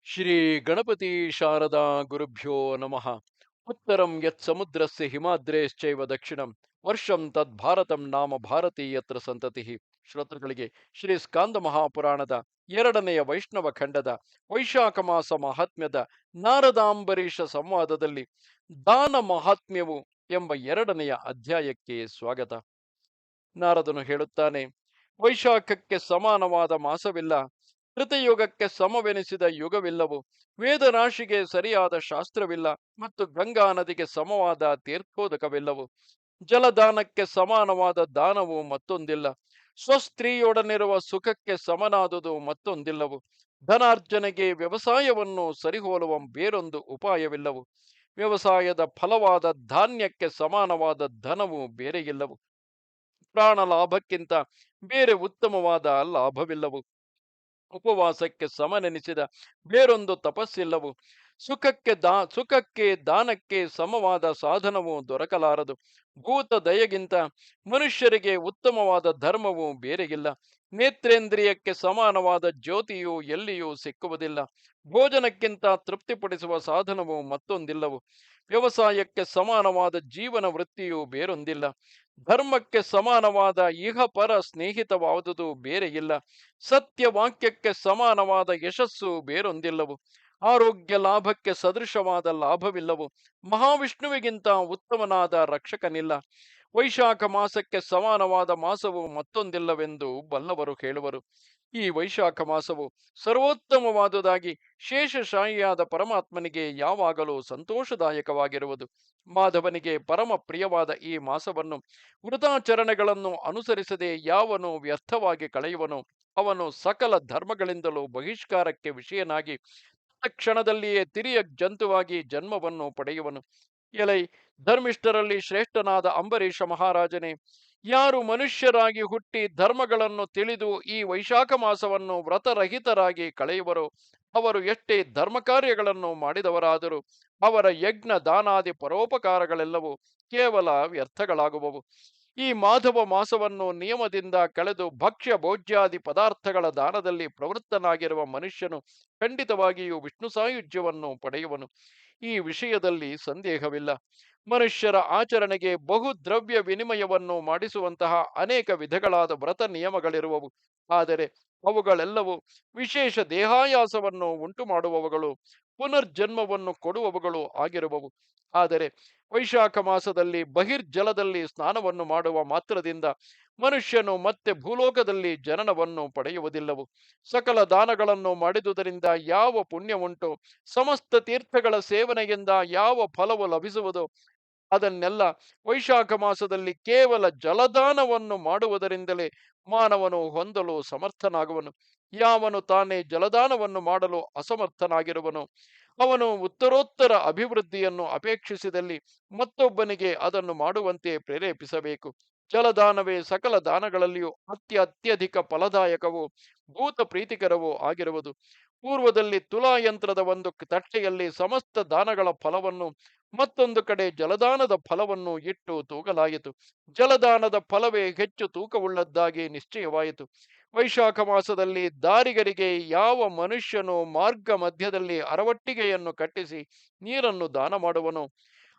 ಶ್ರೀ ಗಣಪತಿ ಶಾರದಾ ಗುರುಭ್ಯೋ ನಮಃ. ಉತ್ತರಂ ಯತ್ ಸಮುದ್ರಸ್ಯ ಹಿಮಾದ್ರೇಶ್ಚೈವ ದಕ್ಷಿಣಂ ವರ್ಷಂ ತದ್ ಭಾರತಂ ನಾಮ ಭಾರತಿ ಯತ್ರ ಸಂತತಿ. ಶ್ರೋತೃಗಳಿಗೆ ಶ್ರೀ ಸ್ಕಾಂದ ಮಹಾಪುರಾಣದ ಎರಡನೆಯ ವೈಷ್ಣವ ಖಂಡದ ವೈಶಾಖ ಮಾಸ ಮಹಾತ್ಮ್ಯದ ನಾರದಾಂಬರೀಷ ಸಂವಾದದಲ್ಲಿ ದಾನ ಮಹಾತ್ಮ್ಯವು ಎಂಬ ಎರಡನೆಯ ಅಧ್ಯಾಯಕ್ಕೆ ಸ್ವಾಗತ. ನಾರದನು ಹೇಳುತ್ತಾನೆ, ವೈಶಾಖಕ್ಕೆ ಸಮಾನವಾದ ಮಾಸವಿಲ್ಲ, ಕೃತಯುಗಕ್ಕೆ ಸಮವೆನಿಸಿದ ಯುಗವಿಲ್ಲವು, ವೇದರಾಶಿಗೆ ಸರಿಯಾದ ಶಾಸ್ತ್ರವಿಲ್ಲ, ಮತ್ತು ಗಂಗಾ ನದಿಗೆ ಸಮವಾದ ತೀರ್ಥೋದಕವಿಲ್ಲವು. ಜಲದಾನಕ್ಕೆ ಸಮಾನವಾದ ದಾನವು ಮತ್ತೊಂದಿಲ್ಲ. ಸ್ವಸ್ತ್ರೀಯೊಡನಿರುವ ಸುಖಕ್ಕೆ ಸಮನಾದುದು ಮತ್ತೊಂದಿಲ್ಲವು. ಧನಾರ್ಜನೆಗೆ ವ್ಯವಸಾಯವನ್ನು ಸರಿಹೋಲುವ ಬೇರೊಂದು ಉಪಾಯವಿಲ್ಲವು. ವ್ಯವಸಾಯದ ಫಲವಾದ ಧಾನ್ಯಕ್ಕೆ ಸಮಾನವಾದ ಧನವು ಬೇರೆಯಿಲ್ಲವು. ಪ್ರಾಣ ಲಾಭಕ್ಕಿಂತ ಬೇರೆ ಉತ್ತಮವಾದ ಲಾಭವಿಲ್ಲವು. ಉಪವಾಸಕ್ಕೆ ಸಮನೆನಿಸಿದ ಬೇರೊಂದು ತಪಸ್ಸಿಲ್ಲವು. ಸುಖಕ್ಕೆ ದಾನಕ್ಕೆ ಸಮವಾದ ಸಾಧನವು ದೊರಕಲಾರದು. ಭೂತ ದಯೆಗಿಂತ ಮನುಷ್ಯರಿಗೆ ಉತ್ತಮವಾದ ಧರ್ಮವು ಬೇರೆಯಿಲ್ಲ. ನೇತ್ರೇಂದ್ರಿಯಕ್ಕೆ ಸಮಾನವಾದ ಜ್ಯೋತಿಯು ಎಲ್ಲಿಯೂ ಸಿಕ್ಕುವುದಿಲ್ಲ. ಭೋಜನಕ್ಕಿಂತ ತೃಪ್ತಿಪಡಿಸುವ ಸಾಧನವು ಮತ್ತೊಂದಿಲ್ಲವು. ವ್ಯವಸಾಯಕ್ಕೆ ಸಮಾನವಾದ ಜೀವನ ವೃತ್ತಿಯು ಬೇರೊಂದಿಲ್ಲ. ಧರ್ಮಕ್ಕೆ ಸಮಾನವಾದ ಇಹಪರ ಸ್ನೇಹಿತವಾದುದು ಬೇರೆಯಿಲ್ಲ. ಸತ್ಯವಾಕ್ಯಕ್ಕೆ ಸಮಾನವಾದ ಯಶಸ್ಸು ಬೇರೊಂದಿಲ್ಲವು. ಆರೋಗ್ಯ ಲಾಭಕ್ಕೆ ಸದೃಶವಾದ ಲಾಭವಿಲ್ಲವು. ಮಹಾವಿಷ್ಣುವಿಗಿಂತ ಉತ್ತಮನಾದ ರಕ್ಷಕನಿಲ್ಲ. ವೈಶಾಖ ಮಾಸಕ್ಕೆ ಸಮಾನವಾದ ಮಾಸವು ಮತ್ತೊಂದಿಲ್ಲವೆಂದು ಬಲ್ಲವರು ಹೇಳುವರು. ಈ ವೈಶಾಖ ಮಾಸವು ಸರ್ವೋತ್ತಮವಾದುದಾಗಿ ಶೇಷಶಾಹಿಯಾದ ಪರಮಾತ್ಮನಿಗೆ ಯಾವಾಗಲೂ ಸಂತೋಷದಾಯಕವಾಗಿರುವುದು. ಮಾಧವನಿಗೆ ಪರಮ ಪ್ರಿಯವಾದ ಈ ಮಾಸವನ್ನು ವೃತಾಚರಣೆಗಳನ್ನು ಅನುಸರಿಸದೆ ಯಾವನು ವ್ಯರ್ಥವಾಗಿ ಕಳೆಯುವನು, ಅವನು ಸಕಲ ಧರ್ಮಗಳಿಂದಲೂ ಬಹಿಷ್ಕಾರಕ್ಕೆ ವಿಷಯನಾಗಿ ಕ್ಷಣದಲ್ಲಿಯೇ ತಿರಿಯ ಜಂತುವಾಗಿ ಜನ್ಮವನ್ನು ಪಡೆಯುವನು. ಎಲೈ ಧರ್ಮಿಷ್ಠರಲ್ಲಿ ಶ್ರೇಷ್ಠನಾದ ಅಂಬರೀಷ ಮಹಾರಾಜನೇ, ಯಾರು ಮನುಷ್ಯರಾಗಿ ಹುಟ್ಟಿ ಧರ್ಮಗಳನ್ನು ತಿಳಿದು ಈ ವೈಶಾಖ ಮಾಸವನ್ನು ವ್ರತರಹಿತರಾಗಿ ಕಳೆಯುವರೋ, ಅವರು ಎಷ್ಟೇ ಧರ್ಮ ಕಾರ್ಯಗಳನ್ನು ಮಾಡಿದವರಾದರೂ ಅವರ ಯಜ್ಞ ದಾನಾದಿ ಪರೋಪಕಾರಗಳೆಲ್ಲವೂ ಕೇವಲ ವ್ಯರ್ಥಗಳಾಗುವವು. ಈ ಮಾಧವ ಮಾಸವನ್ನು ನಿಯಮದಿಂದ ಕಳೆದು ಭಕ್ಷ್ಯ ಭೋಜ್ಯಾದಿ ಪದಾರ್ಥಗಳ ದಾನದಲ್ಲಿ ಪ್ರವೃತ್ತನಾಗಿರುವ ಮನುಷ್ಯನು ಖಂಡಿತವಾಗಿಯೂ ವಿಷ್ಣು ಸಾಯುಜ್ಯವನ್ನು ಪಡೆಯುವನು. ಈ ವಿಷಯದಲ್ಲಿ ಸಂದೇಹವಿಲ್ಲ. ಮನುಷ್ಯರ ಆಚರಣೆಗೆ ಬಹು ದ್ರವ್ಯ ವಿನಿಮಯವನ್ನು ಮಾಡಿಸುವಂತಹ ಅನೇಕ ವಿಧಗಳಾದ ವ್ರತ ನಿಯಮಗಳಿರುವವು. ಆದರೆ ಅವುಗಳೆಲ್ಲವೂ ವಿಶೇಷ ದೇಹಾಯಾಸವನ್ನು ಉಂಟು ಮಾಡುವವುಗಳು, ಪುನರ್ಜನ್ಮವನ್ನು ಕೊಡುವವುಗಳು ಆಗಿರುವವು. ಆದರೆ ವೈಶಾಖ ಮಾಸದಲ್ಲಿ ಬಹಿರ್ಜಲದಲ್ಲಿ ಸ್ನಾನವನ್ನು ಮಾಡುವ ಮಾತ್ರದಿಂದ ಮನುಷ್ಯನು ಮತ್ತೆ ಭೂಲೋಕದಲ್ಲಿ ಜನನವನ್ನು ಪಡೆಯುವುದಿಲ್ಲವು. ಸಕಲ ದಾನಗಳನ್ನು ಮಾಡಿದುದರಿಂದ ಯಾವ ಪುಣ್ಯವುಂಟು, ಸಮಸ್ತ ತೀರ್ಥಗಳ ಸೇವನೆಯಿಂದ ಯಾವ ಫಲವು ಲಭಿಸುವುದೋ ಅದನ್ನೆಲ್ಲ ವೈಶಾಖ ಮಾಸದಲ್ಲಿ ಕೇವಲ ಜಲದಾನವನ್ನು ಮಾಡುವುದರಿಂದಲೇ ಮಾನವನು ಹೊಂದಲು ಸಮರ್ಥನಾಗುವನು. ಯಾವನು ತಾನೇ ಜಲದಾನವನ್ನು ಮಾಡಲು ಅಸಮರ್ಥನಾಗಿರುವನು, ಅವನು ಉತ್ತರೋತ್ತರ ಅಭಿವೃದ್ಧಿಯನ್ನು ಅಪೇಕ್ಷಿಸಿದಲ್ಲಿ ಮತ್ತೊಬ್ಬನಿಗೆ ಅದನ್ನು ಮಾಡುವಂತೆ ಪ್ರೇರೇಪಿಸಬೇಕು. ಜಲದಾನವೇ ಸಕಲ ದಾನಗಳಲ್ಲಿಯೂ ಅತ್ಯಧಿಕ ಫಲದಾಯಕವೂ ಭೂತ ಪ್ರೀತಿಕರವೂ ಆಗಿರುವುದು. ಪೂರ್ವದಲ್ಲಿ ತುಲಾಯಂತ್ರದ ಒಂದು ತಟ್ಟೆಯಲ್ಲಿ ಸಮಸ್ತ ದಾನಗಳ ಫಲವನ್ನು, ಮತ್ತೊಂದು ಕಡೆ ಜಲದಾನದ ಫಲವನ್ನು ಇಟ್ಟು ತೂಗಲಾಯಿತು. ಜಲದಾನದ ಫಲವೇ ಹೆಚ್ಚು ತೂಕವುಳ್ಳದ್ದಾಗಿ ನಿಶ್ಚಯವಾಯಿತು. ವೈಶಾಖ ಮಾಸದಲ್ಲಿ ದಾರಿಗರಿಗೆ ಯಾವ ಮನುಷ್ಯನು ಮಾರ್ಗ ಮಧ್ಯದಲ್ಲಿ ಅರವಟ್ಟಿಗೆಯನ್ನು ಕಟ್ಟಿಸಿ ನೀರನ್ನು ದಾನ ಮಾಡುವನೋ,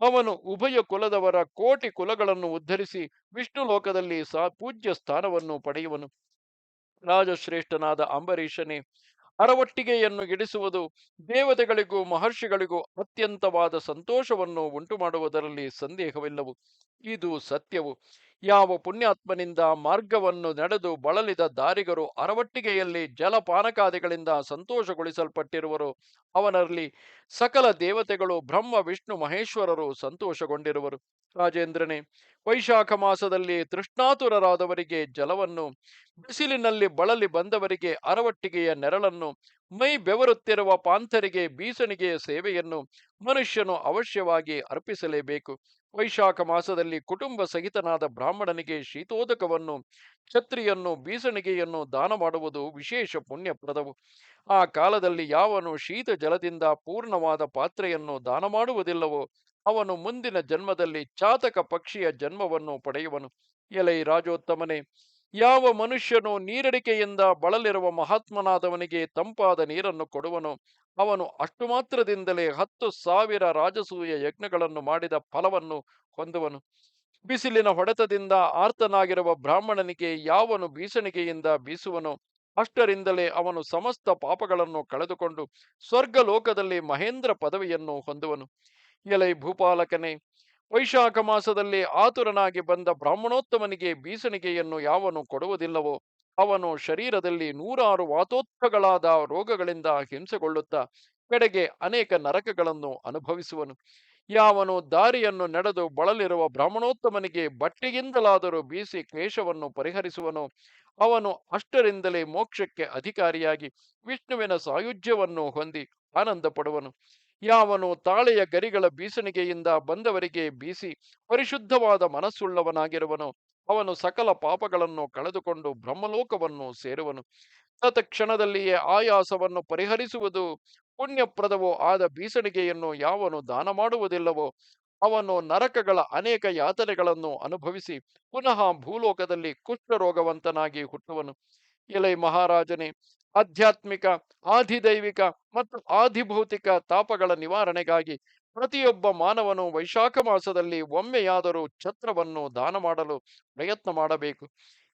ಅವನು ಉಭಯ ಕುಲದವರ ಕೋಟಿ ಕುಲಗಳನ್ನು ಉದ್ಧರಿಸಿ ವಿಷ್ಣು ಲೋಕದಲ್ಲಿ ಪೂಜ್ಯ ಸ್ಥಾನವನ್ನು ಪಡೆಯುವನು. ರಾಜಶ್ರೇಷ್ಠನಾದ ಅಂಬರೀಷನೇ, ಅರವಟ್ಟಿಗೆಯನ್ನು ಇಡಿಸುವುದು ದೇವತೆಗಳಿಗೂ ಮಹರ್ಷಿಗಳಿಗೂ ಅತ್ಯಂತವಾದ ಸಂತೋಷವನ್ನು ಉಂಟು ಮಾಡುವುದರಲ್ಲಿ ಸಂದೇಹವಿಲ್ಲವು. ಇದು ಸತ್ಯವು. ಯಾವ ಪುಣ್ಯಾತ್ಮನಿಂದ ಮಾರ್ಗವನ್ನು ನಡೆದು ಬಳಲಿದ ದಾರಿಗರು ಅರವಟ್ಟಿಗೆಯಲ್ಲಿ ಜಲಪಾನಕಾದಿಗಳಿಂದ ಸಂತೋಷಗೊಳಿಸಲ್ಪಟ್ಟಿರುವರೋ ಅವನಲ್ಲಿ ಸಕಲ ದೇವತೆಗಳು ಬ್ರಹ್ಮ ವಿಷ್ಣು ಮಹೇಶ್ವರರು ಸಂತೋಷಗೊಂಡಿರುವರು. ರಾಜೇಂದ್ರನೇ, ವೈಶಾಖ ಮಾಸದಲ್ಲಿ ತೃಷ್ಣಾತುರರಾದವರಿಗೆ ಜಲವನ್ನು, ಬಿಸಿಲಿನಲ್ಲಿ ಬಳಲಿ ಬಂದವರಿಗೆ ಅರವಟ್ಟಿಗೆಯ ನೆರಳನ್ನು, ಮೈ ಬೆವರುತ್ತಿರುವ ಪಾಂಥರಿಗೆ ಬೀಸಣಿಗೆಯ ಸೇವೆಯನ್ನು ಮನುಷ್ಯನು ಅವಶ್ಯವಾಗಿ ಅರ್ಪಿಸಲೇಬೇಕು. ವೈಶಾಖ ಮಾಸದಲ್ಲಿ ಕುಟುಂಬ ಸಹಿತನಾದ ಬ್ರಾಹ್ಮಣನಿಗೆ ಶೀತೋದಕವನ್ನು, ಛತ್ರಿಯನ್ನು, ಬೀಸಣಿಗೆಯನ್ನು ದಾನ ಮಾಡುವುದು ವಿಶೇಷ ಪುಣ್ಯಪ್ರದವು. ಆ ಕಾಲದಲ್ಲಿ ಯಾವನು ಶೀತ ಜಲದಿಂದ ಪೂರ್ಣವಾದ ಪಾತ್ರೆಯನ್ನು ದಾನ ಮಾಡುವುದಿಲ್ಲವೋ ಅವನು ಮುಂದಿನ ಜನ್ಮದಲ್ಲಿ ಚಾತಕ ಪಕ್ಷಿಯ ಜನ್ಮವನ್ನು ಪಡೆಯುವನು. ಎಲೈ ರಾಜೋತ್ತಮನೇ, ಯಾವ ಮನುಷ್ಯನು ನೀರಡಿಕೆಯಿಂದ ಬಳಲಿರುವ ಮಹಾತ್ಮನಾದವನಿಗೆ ತಂಪಾದ ನೀರನ್ನು ಕೊಡುವನೋ ಅವನು ಅಷ್ಟು ಮಾತ್ರದಿಂದಲೇ 10,000 ರಾಜಸೂಯ ಯಜ್ಞಗಳನ್ನು ಮಾಡಿದ ಫಲವನ್ನು ಹೊಂದುವನು. ಬಿಸಿಲಿನ ಹೊಡೆತದಿಂದ ಆರ್ತನಾಗಿರುವ ಬ್ರಾಹ್ಮಣನಿಗೆ ಯಾವನು ಬೀಸಣಿಗೆಯಿಂದ ಬೀಸುವನೋ ಅಷ್ಟರಿಂದಲೇ ಅವನು ಸಮಸ್ತ ಪಾಪಗಳನ್ನು ಕಳೆದುಕೊಂಡು ಸ್ವರ್ಗ ಲೋಕದಲ್ಲಿ ಮಹೇಂದ್ರ ಪದವಿಯನ್ನು ಹೊಂದುವನು. ಎಲೈ ಭೂಪಾಲಕನೇ, ವೈಶಾಖ ಮಾಸದಲ್ಲಿ ಆತುರನಾಗಿ ಬಂದ ಬ್ರಾಹ್ಮಣೋತ್ತಮನಿಗೆ ಬೀಸಣಿಗೆಯನ್ನು ಯಾವನು ಕೊಡುವುದಿಲ್ಲವೋ ಅವನು ಶರೀರದಲ್ಲಿ ನೂರಾರು ವಾತೋತ್ಕಗಳಾದ ರೋಗಗಳಿಂದ ಹಿಂಸೆಗೊಳ್ಳುತ್ತಾ ಕಡೆಗೆ ಅನೇಕ ನರಕಗಳನ್ನು ಅನುಭವಿಸುವನು. ಯಾವನು ದಾರಿಯನ್ನು ನಡೆದು ಬಳಲಿರುವ ಬ್ರಾಹ್ಮಣೋತ್ತಮನಿಗೆ ಬಟ್ಟೆಯಿಂದಲಾದರೂ ಬೀಸಿ ಕ್ಲೇಶವನ್ನು ಪರಿಹರಿಸುವನೋ ಅವನು ಅಷ್ಟರಿಂದಲೇ ಮೋಕ್ಷಕ್ಕೆ ಅಧಿಕಾರಿಯಾಗಿ ವಿಷ್ಣುವಿನ ಸಾಯುಜ್ಯವನ್ನು ಹೊಂದಿ ಆನಂದ ಪಡುವನು. ಯಾವನು ತಾಳೆಯ ಗರಿಗಳ ಬೀಸಣಿಗೆಯಿಂದ ಬಂದವರಿಗೆ ಬೀಸಿ ಪರಿಶುದ್ಧವಾದ ಮನಸ್ಸುಳ್ಳವನಾಗಿರುವನೋ ಅವನು ಸಕಲ ಪಾಪಗಳನ್ನು ಕಳೆದುಕೊಂಡು ಬ್ರಹ್ಮಲೋಕವನ್ನು ಸೇರುವನು. ತತ್ಕ್ಷಣದಲ್ಲಿಯೇ ಆಯಾಸವನ್ನು ಪರಿಹರಿಸುವುದು ಪುಣ್ಯಪ್ರದವೋ ಆದ ಬೀಸಣಿಗೆಯನ್ನು ಯಾವನು ದಾನ ಮಾಡುವುದಿಲ್ಲವೋ ಅವನು ನರಕಗಳ ಅನೇಕ ಯಾತನೆಗಳನ್ನು ಅನುಭವಿಸಿ ಪುನಃ ಭೂಲೋಕದಲ್ಲಿ ಕುಷ್ಠರೋಗವಂತನಾಗಿ ಹುಟ್ಟುವನು. ಎಲೈ ಮಹಾರಾಜನೇ, ಆಧ್ಯಾತ್ಮಿಕ, ಆಧಿದೈವಿಕ ಮತ್ತು ಆಧಿಭೌತಿಕ ತಾಪಗಳ ನಿವಾರಣೆಗಾಗಿ ಪ್ರತಿಯೊಬ್ಬ ಮಾನವನು ವೈಶಾಖ ಮಾಸದಲ್ಲಿ ಒಮ್ಮೆಯಾದರೂ ಛತ್ರವನ್ನು ದಾನ ಮಾಡಲು ಪ್ರಯತ್ನ ಮಾಡಬೇಕು.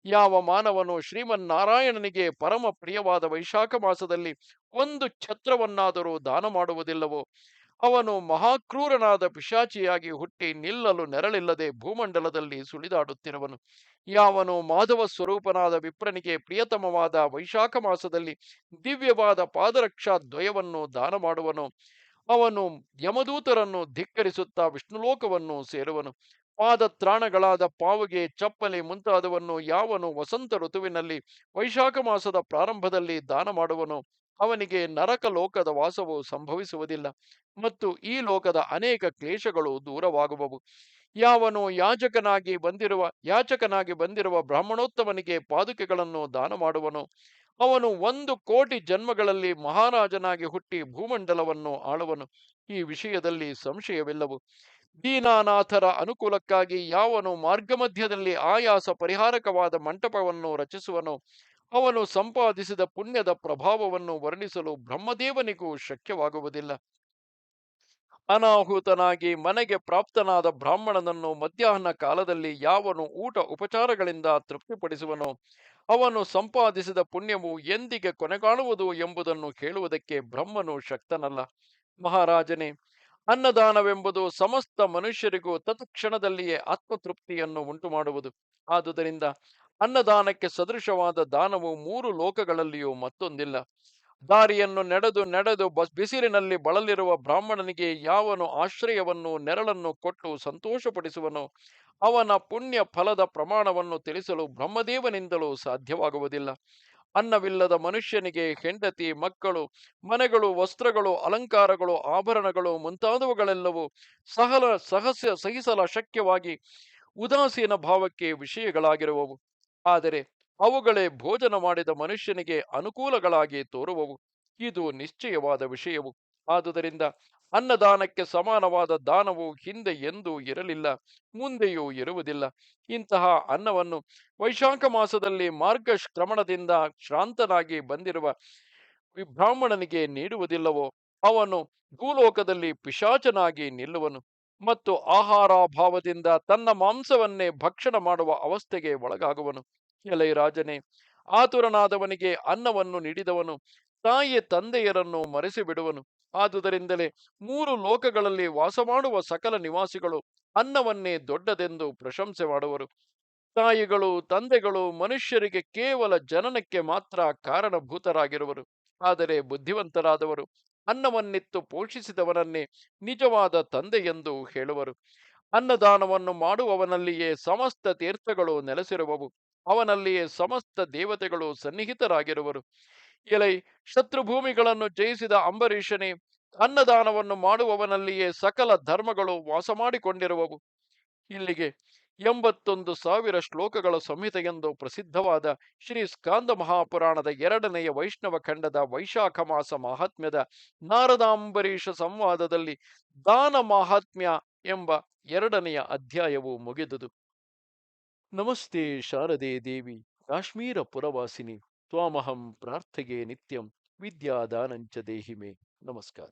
ಯಾವ ಮಾನವನು ಶ್ರೀಮನ್ನಾರಾಯಣನಿಗೆ ಪರಮ ಪ್ರಿಯವಾದ ವೈಶಾಖ ಮಾಸದಲ್ಲಿ ಒಂದು ಛತ್ರವನ್ನಾದರೂ ದಾನ ಮಾಡುವುದಿಲ್ಲವೋ ಅವನು ಮಹಾಕ್ರೂರನಾದ ಪಿಶಾಚಿಯಾಗಿ ಹುಟ್ಟಿ ನಿಲ್ಲಲು ನೆರಳಿಲ್ಲದೆ ಭೂಮಂಡಲದಲ್ಲಿ ಸುಳಿದಾಡುತ್ತಿರುವನು. ಯಾವನು ಮಾಧವ ಸ್ವರೂಪನಾದ ವಿಪ್ರನಿಗೆ ಪ್ರಿಯತಮವಾದ ವೈಶಾಖ ಮಾಸದಲ್ಲಿ ದಿವ್ಯವಾದ ಪಾದರಕ್ಷಾ ದ್ವಯವನ್ನು ದಾನ ಮಾಡುವನೋ ಅವನು ಯಮದೂತರನ್ನು ಧಿಕ್ಕರಿಸುತ್ತಾ ವಿಷ್ಣುಲೋಕವನ್ನು ಸೇರುವನು. ಪಾದತ್ರಾಣಗಳಾದ ಪಾವುಗೆ, ಚಪ್ಪಲಿ ಮುಂತಾದವನ್ನು ಯಾವನು ವಸಂತ ಋತುವಿನಲ್ಲಿ ವೈಶಾಖ ಮಾಸದ ಪ್ರಾರಂಭದಲ್ಲಿ ದಾನ ಮಾಡುವನೋ ಅವನಿಗೆ ನರಕ ಲೋಕದ ವಾಸವು ಸಂಭವಿಸುವುದಿಲ್ಲ ಮತ್ತು ಈ ಲೋಕದ ಅನೇಕ ಕ್ಲೇಶಗಳು ದೂರವಾಗುವವು. ಯಾವನು ಯಾಚಕನಾಗಿ ಬಂದಿರುವ ಬ್ರಾಹ್ಮಣೋತ್ತಮನಿಗೆ ಪಾದುಕೆಗಳನ್ನು ದಾನ ಮಾಡುವನೋ ಅವನು 1,000,000 ಜನ್ಮಗಳಲ್ಲಿ ಮಹಾರಾಜನಾಗಿ ಹುಟ್ಟಿ ಭೂಮಂಡಲವನ್ನು ಆಳುವನು. ಈ ವಿಷಯದಲ್ಲಿ ಸಂಶಯವಿಲ್ಲವು. ದೀನಾನಾಥರ ಅನುಕೂಲಕ್ಕಾಗಿ ಯಾವನು ಮಾರ್ಗಮಧ್ಯದಲ್ಲಿ ಆಯಾಸ ಪರಿಹಾರಕವಾದ ಮಂಟಪವನ್ನು ರಚಿಸುವನೋ ಅವನು ಸಂಪಾದಿಸಿದ ಪುಣ್ಯದ ಪ್ರಭಾವವನ್ನು ವರ್ಣಿಸಲು ಬ್ರಹ್ಮದೇವನಿಗೂ ಶಕ್ಯವಾಗುವುದಿಲ್ಲ. ಅನಾಹುತನಾಗಿ ಮನೆಗೆ ಪ್ರಾಪ್ತನಾದ ಬ್ರಾಹ್ಮಣನನ್ನು ಮಧ್ಯಾಹ್ನ ಕಾಲದಲ್ಲಿ ಯಾವನು ಊಟ ಉಪಚಾರಗಳಿಂದ ತೃಪ್ತಿಪಡಿಸುವನೋ ಅವನು ಸಂಪಾದಿಸಿದ ಪುಣ್ಯವು ಎಂದಿಗೆ ಕೊನೆಗಾಣುವುದು ಎಂಬುದನ್ನು ಕೇಳುವುದಕ್ಕೆ ಬ್ರಹ್ಮನು ಶಕ್ತನಲ್ಲ. ಮಹಾರಾಜನೇ, ಅನ್ನದಾನವೆಂಬುದು ಸಮಸ್ತ ಮನುಷ್ಯರಿಗೂ ತತ್ಕ್ಷಣದಲ್ಲಿಯೇ ಆತ್ಮತೃಪ್ತಿಯನ್ನು ಉಂಟುಮಾಡುವುದು. ಆದುದರಿಂದ ಅನ್ನದಾನಕ್ಕೆ ಸದೃಶವಾದ ದಾನವು 3 ಲೋಕಗಳಲ್ಲಿಯೂ ಮತ್ತೊಂದಿಲ್ಲ. ದಾರಿಯನ್ನು ನಡೆದು ಬಿಸಿಲಿನಲ್ಲಿ ಬಳಲಿರುವ ಬ್ರಾಹ್ಮಣನಿಗೆ ಯಾವನು ಆಶ್ರಯವನ್ನು ನೆರಳನ್ನು ಕೊಟ್ಟು ಸಂತೋಷಪಡಿಸುವನೋ ಅವನ ಪುಣ್ಯ ಫಲದ ಪ್ರಮಾಣವನ್ನು ತಿಳಿಸಲು ಬ್ರಹ್ಮದೇವನಿಂದಲೂ ಸಾಧ್ಯವಾಗುವುದಿಲ್ಲ. ಅನ್ನವಿಲ್ಲದ ಮನುಷ್ಯನಿಗೆ ಹೆಂಡತಿ, ಮಕ್ಕಳು, ಮನೆಗಳು, ವಸ್ತ್ರಗಳು, ಅಲಂಕಾರಗಳು, ಆಭರಣಗಳು ಮುಂತಾದವುಗಳೆಲ್ಲವೂ ಸಹಿಸಲ ಶಕ್ಯವಾಗಿ ಉದಾಸೀನ ಭಾವಕ್ಕೆ ವಿಷಯಗಳಾಗಿರುವವು. ಆದರೆ ಅವುಗಳೇ ಭೋಜನ ಮಾಡಿದ ಮನುಷ್ಯನಿಗೆ ಅನುಕೂಲಗಳಾಗಿ ತೋರುವವು. ಇದು ನಿಶ್ಚಯವಾದ ವಿಷಯವು. ಆದುದರಿಂದ ಅನ್ನದಾನಕ್ಕೆ ಸಮಾನವಾದ ದಾನವು ಹಿಂದೆ ಎಂದೂ ಇರಲಿಲ್ಲ, ಮುಂದೆಯೂ ಇರುವುದಿಲ್ಲ. ಇಂತಹ ಅನ್ನವನ್ನು ವೈಶಾಖ ಮಾಸದಲ್ಲಿ ಮಾರ್ಗಕ್ರಮಣದಿಂದ ಶ್ರಾಂತನಾಗಿ ಬಂದಿರುವ ಬ್ರಾಹ್ಮಣನಿಗೆ ನೀಡುವುದಿಲ್ಲವೋ ಅವನು ಭೂಲೋಕದಲ್ಲಿ ಪಿಶಾಚನಾಗಿ ನಿಲ್ಲುವನು ಮತ್ತು ಆಹಾರಾಭಾವದಿಂದ ತನ್ನ ಮಾಂಸವನ್ನೇ ಭಕ್ಷಣ ಮಾಡುವ ಅವಸ್ಥೆಗೆ ಒಳಗಾಗುವನು. ಎಲೈ ರಾಜನೇ, ಆತುರನಾದವನಿಗೆ ಅನ್ನವನ್ನು ನೀಡಿದವನು ತಾಯಿ ತಂದೆಯರನ್ನು ಮರೆಸಿ ಬಿಡುವನು. ಆದುದರಿಂದಲೇ 3 ಲೋಕಗಳಲ್ಲಿ ವಾಸ ಮಾಡುವ ಸಕಲ ನಿವಾಸಿಗಳು ಅನ್ನವನ್ನೇ ದೊಡ್ಡದೆಂದು ಪ್ರಶಂಸೆ ಮಾಡುವರು. ತಾಯಿಗಳು, ತಂದೆಗಳು ಮನುಷ್ಯರಿಗೆ ಕೇವಲ ಜನನಕ್ಕೆ ಮಾತ್ರ ಕಾರಣಭೂತರಾಗಿರುವರು. ಆದರೆ ಬುದ್ಧಿವಂತರಾದವರು ಅನ್ನವನ್ನಿತ್ತು ಪೋಷಿಸಿದವನನ್ನೇ ನಿಜವಾದ ತಂದೆಯೆಂದು ಹೇಳುವರು. ಅನ್ನದಾನವನ್ನು ಮಾಡುವವನಲ್ಲಿಯೇ ಸಮಸ್ತ ತೀರ್ಥಗಳು ನೆಲೆಸಿರುವವು. ಅವನಲ್ಲಿಯೇ ಸಮಸ್ತ ದೇವತೆಗಳು ಸನ್ನಿಹಿತರಾಗಿರುವರು. ಎಲೈ ಶತ್ರುಭೂಮಿಗಳನ್ನು ಜಯಿಸಿದ ಅಂಬರೀಷನೇ, ಅನ್ನದಾನವನ್ನು ಮಾಡುವವನಲ್ಲಿಯೇ ಸಕಲ ಧರ್ಮಗಳು ವಾಸ ಮಾಡಿಕೊಂಡಿರುವವು. ಇಲ್ಲಿಗೆ 81,000 ಶ್ಲೋಕಗಳ ಸಂಹಿತೆಯೆಂದು ಪ್ರಸಿದ್ಧವಾದ ಶ್ರೀ ಸ್ಕಾಂದ ಮಹಾಪುರಾಣದ 2ನೆಯ ವೈಷ್ಣವ ಖಂಡದ ವೈಶಾಖ ಮಾಸ ಮಾಹಾತ್ಮ್ಯದ ನಾರದಾಂಬರೀಷ ಸಂವಾದದಲ್ಲಿ ದಾನ ಮಾಹಾತ್ಮ್ಯ ಎಂಬ 2ನೆಯ ಅಧ್ಯಾಯವು ಮುಗಿದುದು. ನಮಸ್ತೆ ಶಾರದೆ ದೇವಿ. ಕಾಶ್ಮೀರ ಪುರವಾಸಿನಿ ತ್ವಾಮಹಂ ಪ್ರಾರ್ಥೆಯೇ ನಿತ್ಯಂ ವಿದ್ಯಾದಾನಂಚ ದೇಹಿ ಮೇ. ನಮಸ್ಕಾರ.